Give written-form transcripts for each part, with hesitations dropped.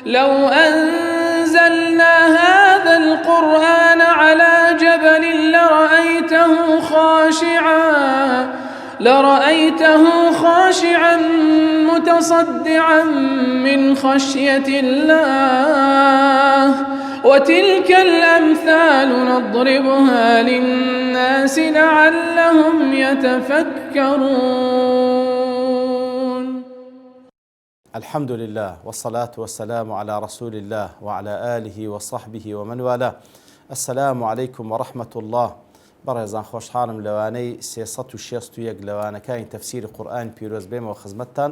لو أنزلنا هذا القرآن على جبل لرأيته خاشعا متصدعا من خشية الله وتلك الأمثال نضربها للناس لعلهم يتفكرون. الحمد لله والصلاة والسلام على رسول الله وعلى آله وصحبه ومن والاه. السلام عليكم ورحمة الله. بەڕێزان خۆشحاڵم لەوانەی 361 لەوانەکانی تەفسیری قورئانی پیرۆز بێمەوە خزمەتتان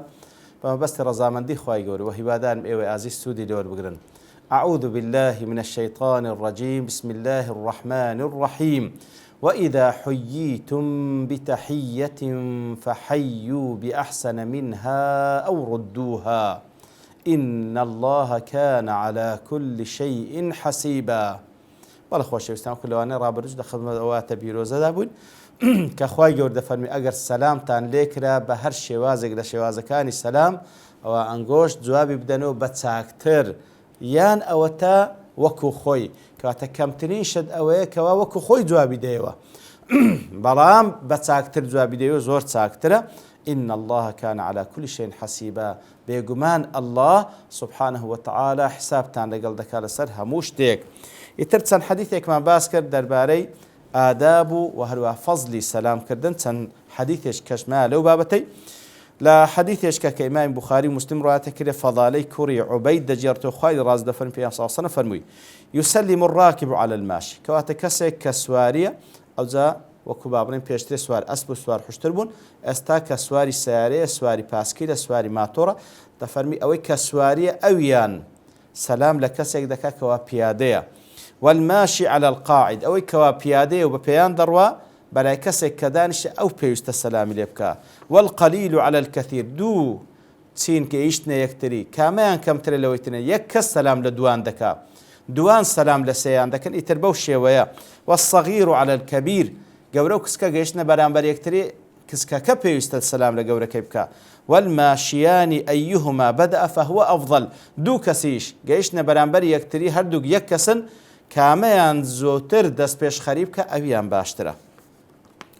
بە مەبەستی ڕەزامەندی خوای گەورە و هیوادارم ئێوەی ئازیز سوودی لێوە بگرن. أعوذ بالله من الشيطان الرجيم بسم الله الرحمن الرحيم وإذا حييتم بتحية فحيوا بأحسن منها أو ردوها إن الله كان على كل شيء حسيبا. بەڵە خۆشەویستان کولەوانەی ڕابردوو دەخەمەواتە بیرۆزەدا بوون کە خوای گەورە دەفەرمی ئەگەر سەلامتان لێکرا بە هەر شێوازێک لە شێوازەکانی سەلام ئەوە ئەنگۆشت جوابی بدەنەوە بە چاکتر یان ئەوە تا وەکو خۆی کەواتە کەمترین شت ئەوەیە کەوا وەکو خۆی جوابی دەیەوە بەڵام بە چاکتر جوابی دەیەوە زۆر چاکترە. إن الله كان على كل شيء حسيبا. بێگومان الله سبحانه وتعالى حسابتان لەگەڵ دەکات لەسەر هەموو شتێک. ئیتر چەند حەدیثێکمان باس کرد دەربارەی ئاداب و هەروە فەزلی سەلامکردن چەند حەدیثێک کەشمایە لەو بابەتەی لە حەدیثێکە کە ئیمامی بوخاری مسلم ڕوایەتە کردێ فەضالەی کوڕی عوبەید دەجێڕێتەوە خوای ڕاز دەفەرمێ پێغەمبەر صلی الله علیه و سلم فەرمووی یوسلم الراكب على الماشي کەواتە کەسێک کە سواریە ئەوجا وەکو با بڵێن پێشترێ سوار ئەسپ و سوار خوشتر بوون ئێستا کە سواری سیارەیە سواری پاسکیلە سواری ماتۆڕە دەفەرمی ئەوەی کە سواریە ئەویان سەلام لە کەسێک دەکات کەوا پیادەیە والماشي على القاعد ئەوەی کەوا پیادەیە و بە پێیان دەڕوا بەلای کەسێک کە دانیشە ئەو پێویستە سەلامی لێ بکە والقليل على الكثير دوو چین کە ئیشتنە یەکتری کامەیان کەمترە لەوەی ترە یەک کەس سەلام لە دوان دەکا دوان سەلام لە سێیان دەکەن ئیتر بەو شێوەیە والصغير على الكبير گەورە و کچکە گەیشتنە بەرامبەر یەکتری کچکەکە پێویستە سەلام لە گەورەکەی بکە والماشيان أيهما بدأ فهو أفضل دوو کەسیش گەیشتنە بەرامبەر یەکتری هەردووک یەک کەسن کامەیان زۆتر دەست پێش خەریب کە ئەویان باشترە.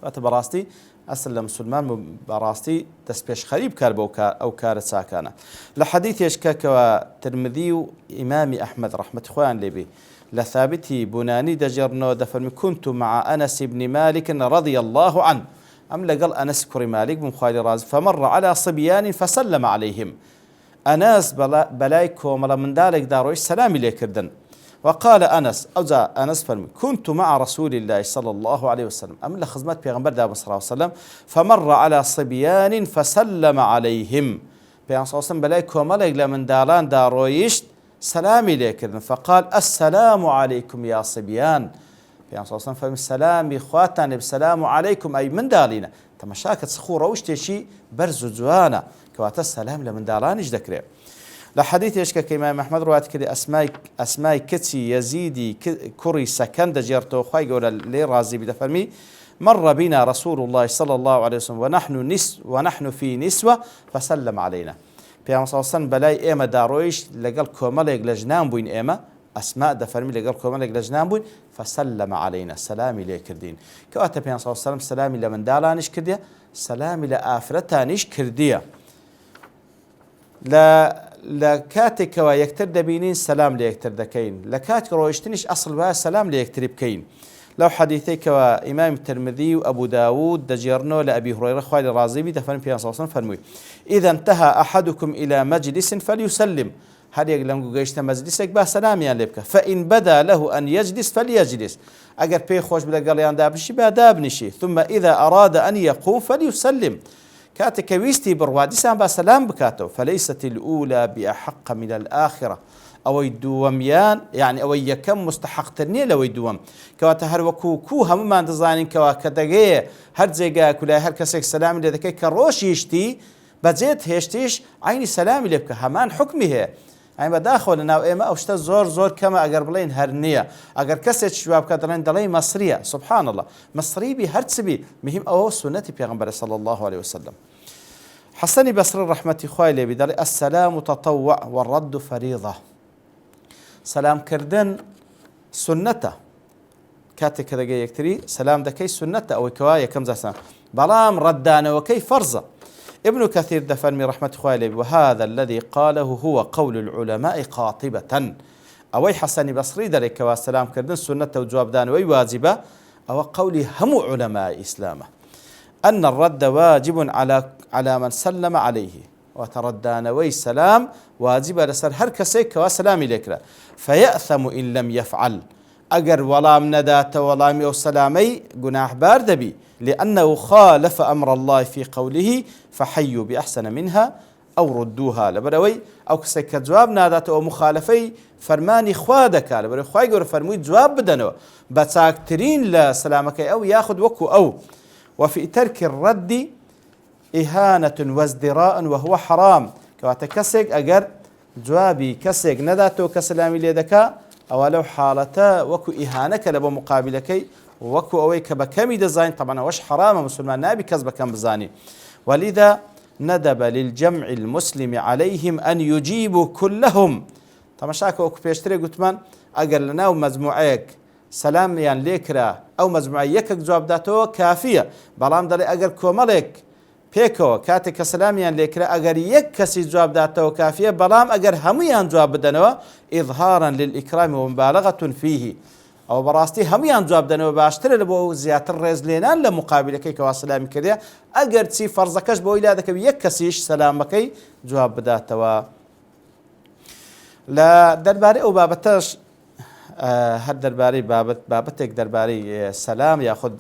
واتە بەڕاستی ئەسڵ لە مسلمان بەڕاستی دەست پێش خەریب کار بۆ ئەو کارە چاکانە. لە حەدیثێکە کەوە ترمذی و ئیمامی ئەحمەد ڕەحمەتی خۆیان لێبێ لە ثابتی بونانی دەجێڕنەوە دەفەرمی كنت مع أنس بن مالك رضي الله عنه أم لقل أنس كري مالك بن خالد راز فمر على صبيان فسلم عليهم أنس بلاي كوملا من ذلك دارويش سلامي ليكردن وقال أنس أوزا أنس فرمي كنت مع رسول الله صلى الله عليه وسلم أم لخزمت بيغمبر دابا صلى الله عليه وسلم فمر على صبيان فسلم عليهم بيغمبر صلى الله عليه وسلم بلاي كوملا من دالان دارويش سلامي ليكردن فقال السلام عليكم يا صبيان بيغمبر صلى الله عليه وسلم فرمي السلام خواتان السلام عليكم أي من دالينا تمشاكت سخو روشتشي برز جوانا كواتا السلام لمن دالانش دكري لحديث يشكى كإمام أحمد روات كده أسماء كتي يزيدي كري سكند جيرتو خاي قول لي رازي بدفرمي مر بنا رسول الله صلى الله عليه وسلم ونحن في نسوة فسلم علينا بيام صلى الله عليه وسلم بلاي إيما دارويش لقال كوماليق لجنان بوين إيما أسماء دفرمي لقال كوماليق لجنان بوين فسلم علينا سلامي لي كردين كواتا بيام صلى الله عليه وسلم سلامي لمن دالانش كردية سلامي لآفرتانش كردية لە کاتێکەوە یەکتر دەبینین سەلام لە یەکتر دەکەین لە کاتێک ڕۆیشتنیش ئەسڵ وایە سەلام لە یەکتری بکەین. لەو حەدیثێکەوە ئیمامی ترمذی و ئەبوو داوود دەجێڕنەوە لە ئەبی هورەیرە خوای لە ڕازی بی دەفەرمێ پێغەمبەر صلی الله علیه و سلم فەرمووی إذا انتهى أحدكم إلى مجلس فليسلم هەر یەک لەم گەیشتە مەجلیسێک با سەلامیان لێ بکە فإن بدا له أن يجلس فليجلس ئەگەر پێی خۆش بە لەگەڵیان دابنیشی با دابنیشی ثم إذا أراد أن يقوم فليسلم كاتك ويستي بروادسان بسلام بكاتو فليست الأولى بأحق من الآخرة أو يدوميان يعني أو يكم مستحق ترني لو يدوم كواتا هر وكو كو هم ما دزاين كوا كدغيه هر زيغا كلا هر كسك سلام لذكي كروش يشتي بزيت هشتيش عيني سلام لبك همان حكمه يعني بداخل لنا إما أو شتا زور كما أجر بلين هرنية أجر كسر شباب كدرين دلين مصرية سبحان الله مصري بي هرتسبي مهم أو سنة بيغمبر صلى الله عليه وسلم. حسن بصري رحمة خوالي بدل السلام تطوع والرد فريضة سلام كردن سنته كاتك كذا يكتري سلام دكي سنته أو كواية كم زاسان بلام ردانا وكي فرزة. ابن كثير دفن رحمة خوالي وهذا الذي قاله هو قول العلماء قاطبة أوي حسن بصري ذلك والسلام كردن سنة وجواب دان وواجبة أو قولي هم علماء إسلامه أن الرد واجب على من سلم عليه وتردان وي سلام واجب لسر هر كسيك وسلام إليك فيأثم إن لم يفعل أجر ولا من ندات ولا أو سلامي جناح باردبي لأنه خالف أمر الله في قوله فحيوا بأحسن منها أو ردوها لبروي أو كسك جواب نادات أو مخالفي فرماني خوادك لبروي خواي جور فرموي جواب بدنو بتاكترين لسلامك أو ياخذ وكو أو وفي ترك الرد إهانة وازدراء وهو حرام كواتكسك أجر جوابي كسك نداتو كسلامي ليدك أو لو حالته وكو إهانك لبو مقابلكي وكو أويك بكمي دزاين طبعا وش حرام مسلمان نابي كذب كم بزاني ولذا ندب للجمع المسلم عليهم أن يجيبوا كلهم طبعا شاكو وكو بيشتري قلتمان أقر لنا ومجموعيك سلام يعني ليكرا أو مجموعي يكك جواب داتو كافية بلام دالي أقر كومالك بيكو كاتك سلام يعني ليكرا أقر يكسي جواب داتو كافية بلام أقر هميان جواب بدنوا إظهارا للإكرام ومبالغة فيه أو براستي هميان جواب دنوا باشتري لبو زيادة الرز لينان لمقابلكي كوا سلام كذا أقر تسي فرزكش بو إلادك يكسيش سلامكي جواب بداتوا لا درباري أو بابتش هاد درباري بابتك درباري سلام ياخذ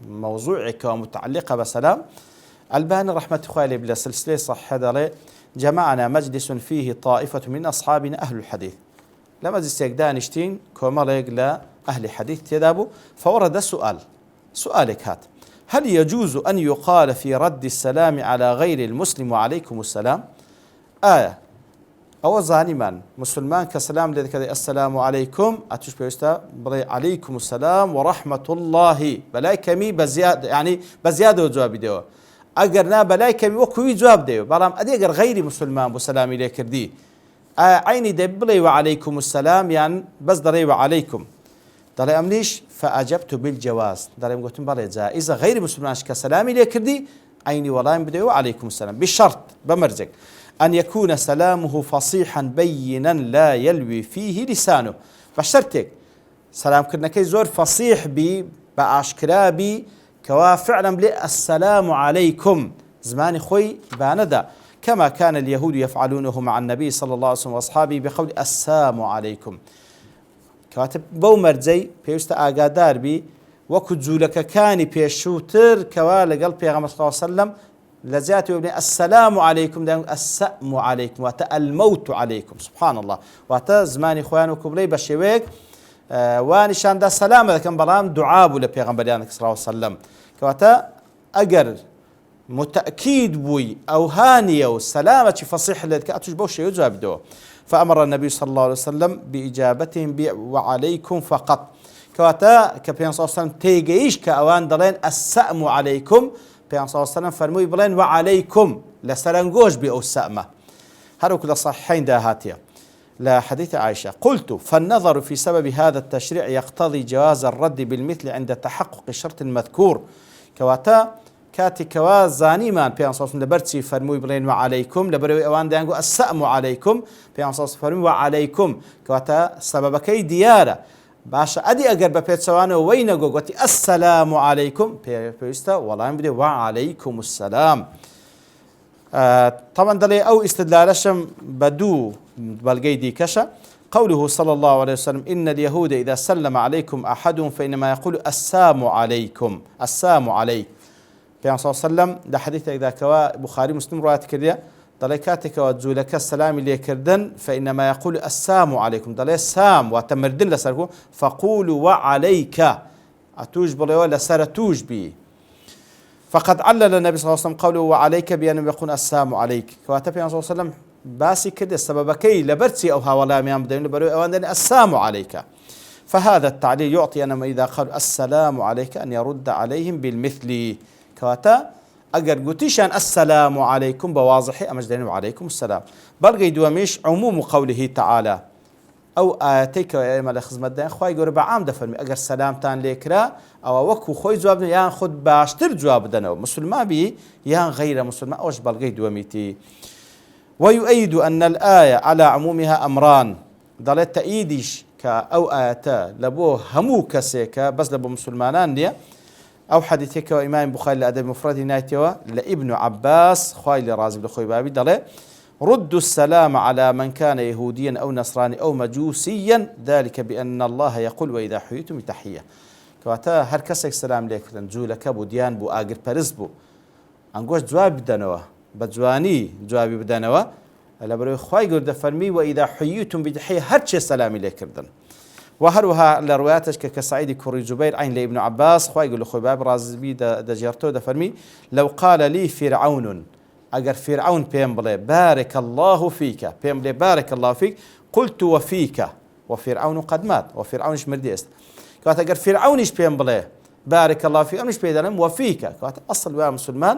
موضوعك ومتعلقة بسلام الباني رحمة خوالي بلا سلسلة صح هذا جمعنا مجلس فيه طائفة من أصحابنا أهل الحديث لما زيستيك دانشتين كوماليق لا أهل حديث تدابو فورد سؤالك هات هل يجوز أن يقال في رد السلام على غير المسلم وعليكم السلام آية أو زانمان مسلمان كسلام لذلك السلام عليكم أتوش بيستا عليكم السلام ورحمة الله بلاي كمي بزيادة يعني بزيادة وجواب ديو أجرنا بلاي كمي وكوي جواب ديو برام أدي أجر غير مسلمان بسلام إليك دي عيني دبلي وعليكم السلام يعني بس دري وعليكم دري أمنيش فأجبت بالجواز دري قلت بري جائزة غير مسلمان كسلام إليك دي عيني والله بدي وعليكم السلام بالشرط بمرزق أن يكون سلامه فصيحا بينا لا يلوي فيه لسانه بشرتك سلام كنا كي زور فصيح بي بأشكرا بي كوا فعلا بلي السلام عليكم زمان خوي باندا كما كان اليهود يفعلونه مع النبي صلى الله عليه وسلم وأصحابه بقول السلام عليكم كاتب بومر زي بيوست آقادار بي وكجولك كاني بيشوتر كوا لقلب بيغمس صلى الله عليه وسلم لزياتي وابني السلام عليكم دائما السأم عليكم واتا الموت عليكم سبحان الله واتا زماني خوانو كبري بشيويك وانشان دا السلام هذا كان برام دعابو لبيغمبريانك صلى الله عليه وسلم كواتا أجر متأكيد بوي أو هانية وسلامة فصيح لذلك أتوش بوشي يجاب دو فأمر النبي صلى الله عليه وسلم بإجابتهم وعليكم فقط كواتا كبيان صلى الله عليه وسلم تيجيش كأوان دلين السأم عليكم بيان صلى الله عليه وسلم فرموي بلين وعليكم لسرنجوش بأو السأمة هذا كل صحيحين داهاتيا لا حديث عائشة قلت فالنظر في سبب هذا التشريع يقتضي جواز الرد بالمثل عند تحقق الشرط المذكور كواتا كاتي كوا زاني مان بيان صلى الله عليه وسلم لبرتي فرموي بلين وعليكم لبروي أوان دانقو السأم عليكم بيان صلى الله عليه وسلم فرموي وعليكم كواتا سببكي ديارة باشا أدي أقرب بيت سوانه وينقو قوتي السلام عليكم بيستا والله ينبدي وعليكم السلام طبعا دلي أو استدلالشم بدو بالقيدي كشا قوله صلى الله عليه وسلم إن اليهود إذا سلم عليكم أحدهم فإنما يقول السلام عليكم السلام عليك بيان صلى الله عليه وسلم ده حديث إذا كوا بخاري مسلم رواية كذا دليكاتك وتزولك السلام اللي كردن فإنما يقول السلام عليكم دلي السام وتمردن لسركم فقولوا وعليك أتوج بلي ولا سرتوج بي فقد علل النبي صلى الله عليه وسلم قوله وعليك بأنه يقول السلام عليك كواتب صلى الله عليه وسلم باسي كده السببكي لبرتي أو هؤلاء ميام بدين لبروا أوان السلام عليك فهذا التعليل يعطي أنما إذا قالوا السلام عليك أن يرد عليهم بالمثل كواتا أجر قتيشان السلام عليكم بواضح أمجدين وعليكم السلام بلغي دواميش عموم قوله تعالى ئەو ئاەتێکەوە ئێمە لە خزمەتدایان خوای گەورە بەعام دەفەرمی ئەگەر سەلامتان لێکرا ئەوە وەکو خۆی جواب بدەن یان خود باشتر جواب بدەنەوە مسلمان بی یان غەیرە مسلمان ئەوەش بەڵگەی دووەمیتی. ويؤيد أن الآية على عمومها أمران دەڵێت تەئیدیش کە ئەو ئاەتە لە بۆ هەموو کەسێکە بەس لە بۆ مسلمانان نییە. ئەو حەدیثێکەوە ئیمام بوخاری لە ئەدەبی مفرەدی نایەتەوە لە ئیبن عەباس خوای لێ ڕازی بە خۆی بابی دەڵێ ردوا السلام على من كان يهوديا أو نصراني أو مجوسيا ذلك بأن الله يقول وإذا حييتم بتحية كواتا هر کەسێک سلام لێکردن جوولەکە بوو دیان بوو ئاگرپەرست بوو ئەنگۆش جواب بدەنەوە بە جوانی جوابی بدەنەوە لەبەرەوەی خوای گەورە دەفەرمی وإذا حييتم بتحية هەرچێ سەلامی لێکردن. وهروها لە ڕوایەتش کە سعیدی کوڕی جوبەیر عین لە ئیبن عەباس خوای گەورە لە خۆی باب ڕازی دەجێڕتەوە دەفەرمی لو قال لي فرعون ئەگەر فرعون پێم بڵێ بارك الله فيك پێم بڵێ بارك الله فيك قلت وفيك وفرعون قد مات وفرعونش مردی ئێستا کەواتە ئەگەر فرعونیش پێم بڵێ بارك الله فيك ئەمش پێ دەڵێم وفيك کەواتە ئەسڵ وایە مسلمان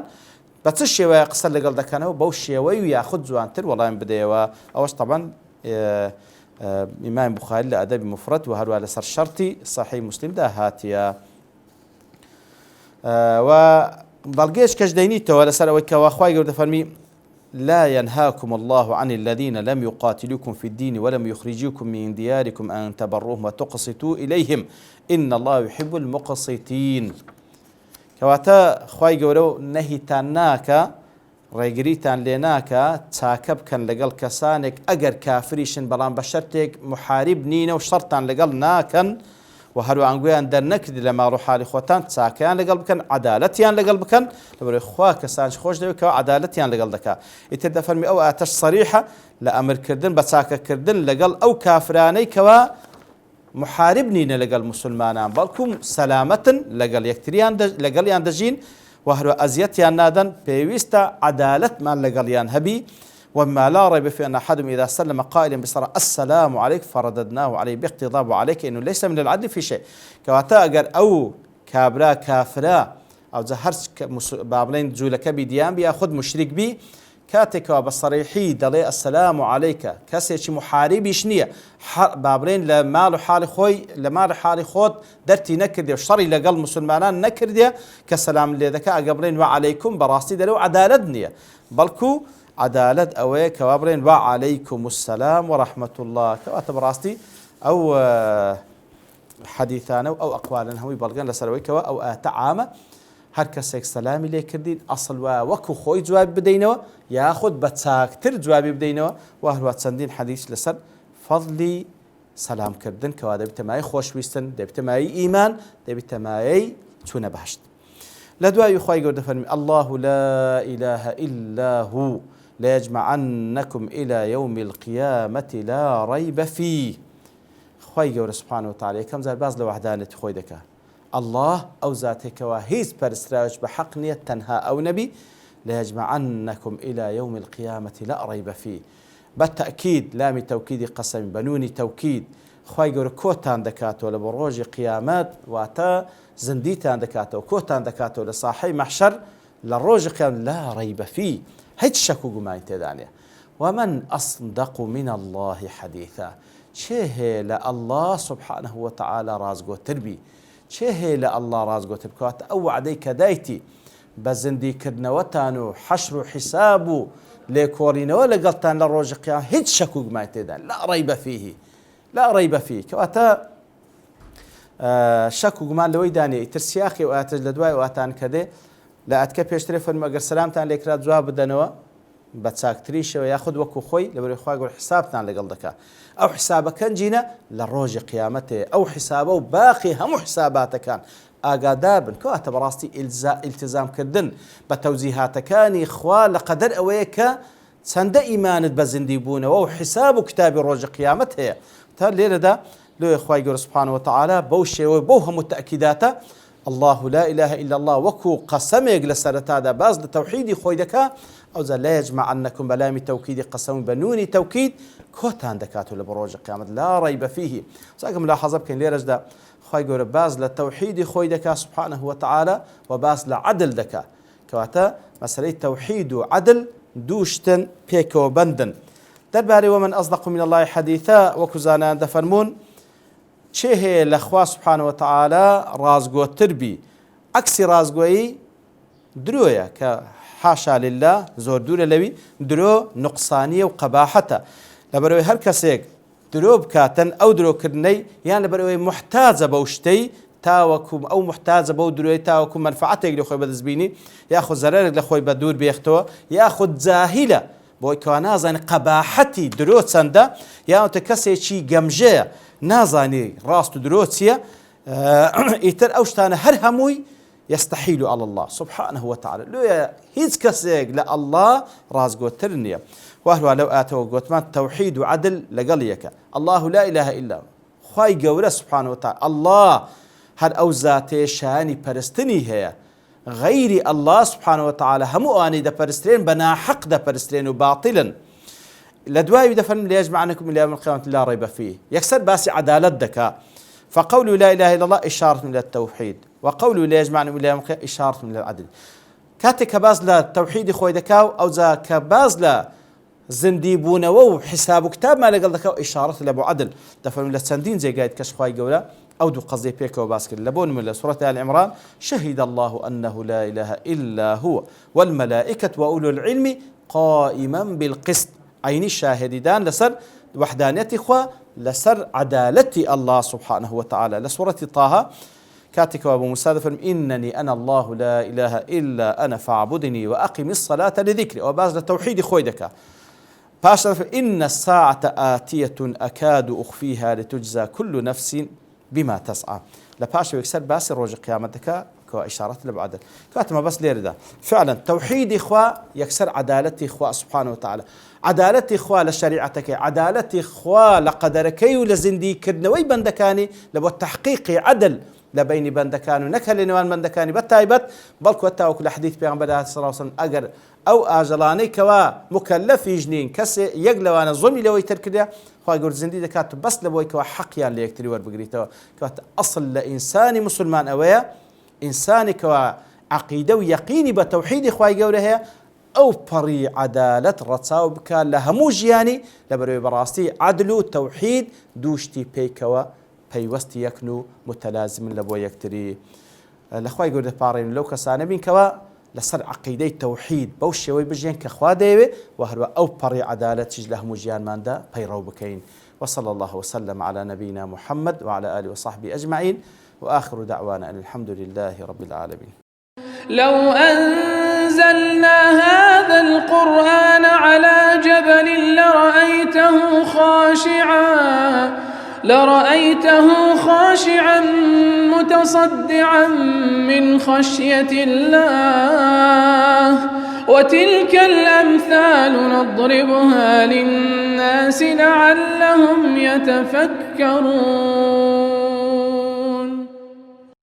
بە چ شێوەیە قسە لەگەڵ دەکەنەوە بەو شێوەی و یاخود جوانتر وەڵام بدەیەوە. ئەوەش طبعا ئیمام بوخاری لە ئەدەبی مفرەد و هەروە لەسەر شەرتی صحیح مسلمدا هاتیە. و بەڵگەیەش کەش دەینیتەوە لەسەر ئەوەی کەوا خوای گەورە دەفەرمی لا ينهاكم الله عن الذين لم يقاتلوكم في الدين ولم يخرجوكم من دياركم أن تبروهم وتقسطوا إليهم إن الله يحب المقسطين. کەواتە خوای گەورە نەهیتان ناکە ڕێگریتان لێ ناکە چاکە بکەن لەگەڵ کەسانێک ئەگەر کافریشن بەڵام بە شەرتێک محارب نینە و شەڕتان لەگەڵ ناکەن و هەروە ئەنگویان دەرنەکردی لە ماڵ و حاڵی خۆتان چاکەیان لەگەڵ بکەن عەدالەتیان لەگەڵ بکەن لەبەرەوەی خوا کەسانش خۆش دەوێت کە عەدالەتیان لەگەڵ دەکات. ئیتر دەفەرمی ئەو ئاتەش سەریحە لە ئەمرکردن بە چاکەکردن لەگەڵ ئەو کافرانەی کەوا محارب نینە لەگەڵ مسلمانان بەڵکو سەلامەتن لەگەڵ یەکتریان لەگەڵیان دەژین و هەروە ئەزیەتیان نادەن پێویستە عەدالەتمان لەگەڵیان هەبی. وما لا ريب في أن أحدهم إذا سلم قائلا بصراحة السلام عليك فرددناه عليه باقتضاب وعليك إنه ليس من العدل في شيء. كواتا أجر أو كابرا كافرا أو زهر بابلين جولك بديان بياخذ مشرك بي كاتك بصريحي دلي السلام عليك كاسيش محارب يشنية بابلين لمال حال خوي لمال حال خود درتي نكردي وشري لقل مسلمان نكردي كسلام لذكاء قبلين وعليكم براستي دلو عدالتني بلكو عدالة أوي كوابرين وعليكم السلام ورحمة الله كواتب راستي أو حديثانا أو أقوالا هوي بلغان لسروي كوا أو آتعامة هر کەسێک سەلامی لێ کردین ئەسڵ وە وەکو خۆی جواب بدەینەوە یاخود بە چاکتر جوابی بدەینەوە و هەروە چەندین حەدیث لەسەر فەضلی سەلامکردن کەوا دەبێتە مایەی خۆشویستن دەبێتە مایەی ئیمان دەبێتە مایەی چوونە بەهەشت. لە دوای خوای گەورە دەفەرمی الله لا إله إلا هو ليجمعنكم إلى يوم القيامة لا ريب فيه. خوای گەورە سبحانه وتعالى یەکەم جار باز لە وحدانەتی خۆی دەکات. الله أو ذاتك وهيز برسراج بحق نية تنها أو نبي ليجمعنكم إلى يوم القيامة لا ريب فيه. بالتأكيد لامي توكيد قسم بنوني توكيد خواي قول كوتان دكاتو لبروج قيامات واتا زنديتان دكاتو كوتان دكاتو لصاحي محشر للروج قيام لا ريب فيه هيت شكو ما يتدانيا. ومن أصدق من الله حديثا چه لا الله سبحانه وتعالى رازقو تربي چه لە الله ڕازگۆتە بکات ئەو وعدەی کە دایتی بە زندیکردنەوەتان و حەشر و حیساب و لێکۆڕینەوە لەگەڵتان لە ڕۆژی قیامەت هیچ شەک و گومانی تێدا لا ڕەیبە فیه لا ڕەیبە فیه کەواتە شەک و گومان لەوەی دانێ ئیتر سیاقی ئاەتەش لە دوای ئاتان کە دێ لە ئەتکە پێشترێ فەرمووە ئەگەر سەلامتان لێکرا جواب بدەنەوە بە چاکتریشەوە یاخود وەکو خۆی لەبەرەوەی خوا گەورە حسابتان لەگەڵ دەکات. ئەو حسابەکەنجینە لە ڕۆژی قیامەتێ ئەو حسابە و باقی هەموو حساباتەکان ئاگادار بن کەواتە بەڕاستی ئیلتیزامکردن بە تەوزیهاتەکانی خوا لە قەدەر ئەوەیە کە چەندە ئیمانت بە زیندی بوونەوە و حساب و کتابی ڕۆژی قیامەت هەیە. تا لێرەدا لۆی خوای گەورە سوبحانە وتعالە بەو شێوەی بەو هەموو تەئکیداتە الله لا إله إلا الله وكو قسمك لسرتادا باز لتوحيدي خوي دكا أو لا يجمعنكم بلامي توكيد قسم بنوني توكيد كوتان دكاتو لبروج القيامة لا ريب فيه. ساقم ملاحظة بكين ليرج دا خوي قول باز لتوحيد خوي دكا سبحانه وتعالى وباز لعدل دكا كواتا مسألة توحيد وعدل دوشتن بيكو بندن دەربارەی ومن أصدق من الله حديثا وەکو زانایان دەفەرمونون چێ هەیە لە خوا سبحانه وتعالى ڕازگۆتر بی عەکسی ڕازگۆیی درۆیە کە حاشا لله زۆر دوورە لەوی درۆ نقصانیە و قەباحەتە لەبەرەوەی هەر کەسێک درۆ بکاتن ئەو درۆکردنەی یان لەبەرەوەی محتاجە بەو شتەی تاوەکو ئەو محتاجە بەو درۆی تاوەکو منفعەتێک لە خۆی بەدەستبینی یاخود زەرەرێک لە خۆی بە دوور بێختەوە یاخود جاهیلە بۆی کەوا نازانێت قەباحەتی درۆ چەندە یاوەتە کەسێکی گەمژەیە نازانی ڕاست و درۆ چییە ئیتر ئەو شتانە هەر هەمووی يستحيل على الله سبحانه وتعالى لو هيز كسيق لا الله رازقو ترنيا وهو لو آتوا قوتمان توحيد وعدل لقليك الله لا إله إلا خواي قوله سبحانه وتعالى الله هر أو ذاتي شاني پرستني هي غير الله سبحانه وتعالى همو آني دا پرسترين بنا حق دا پرسترين وباطلا لدواي دفن ليجمعنكم إلى يوم القيامة لا ريب فيه يكسر باسي عدالة دكا فقول لا إله إلا الله إشارة من التوحيد وقول لا يجمعنا إلى يوم القيامة إشارة من العدل كاتي كباز لا توحيد خوي دكاو أو ذا كباز لا زندي بونو حساب كتاب ما لقل دكاو إشارة لأبو عدل دفعوا من السندين زي قايد كش خوي قولا أو دو قصدي بيك وباسكر لبون من سورة آل عمران شهد الله أنه لا إله إلا هو والملائكة وأولو العلم قائما بالقسط عيني الشاهدان لسر وحدانية إخوة لسر عدالة الله سبحانه وتعالى لسورة طه كاتك أبو موسى فرم إنني أنا الله لا إله إلا أنا فاعبدني وأقم الصلاة لذكري وباز للتوحيد خويدك باشا إن الساعة آتية أكاد أخفيها لتجزى كل نفس بما تسعى لباشا يكسر باس الروج قيامتك كإشارة لبعدل كاتما بس ليردا فعلا توحيد إخوة يكسر عدالة إخوة سبحانه وتعالى عدالة إخوة لشريعتك عدالة إخوة لقدرك ولزندي كدنوي بندكاني لبو التحقيق عدل لبين بندكان ونكهل نوان بندكاني بتايبت بلكو التاوك الحديث بيغمبر صلى الله عليه وسلم أجر أو آجلاني كوا مكلف يجنين كسي يقلوانا ظلمي لو يتركده خوا يقول زندي دكات بس لبوي كوا حقيان ليكتري وربقريتوا كوات أصل لإنسان مسلمان أويا إنسان كوا عقيدة ويقيني بتوحيد خوا يقول هي أو بري عدالة رتصاو بكا لهمو جياني لبروي براستي عدلو توحيد دوشتي بيكوا پەیوەستی یەکن و متەلازمن لە بۆ یەکتری لەخوای گەورە دەپاڕێن لەو کەسانە بین کەوا لەسەر عەقیدەی تەوحید بەو شێوەی بژێن کە خوا دەیەوێ و هەروە ئەو پەڕی عەدالەتیش لە هەموو ژیانماندا پەیڕەو بکەین وصلى الله وسلم على نبينا محمد وعلى آله وصحبه أجمعين وآخر دعوانا أن الحمد لله رب العالمين لو أنزلنا هذا القرآن على جبل لرأيته خاشعا متصدعا من خشية الله وتلك الأمثال نضربها للناس لعلهم يتفكرون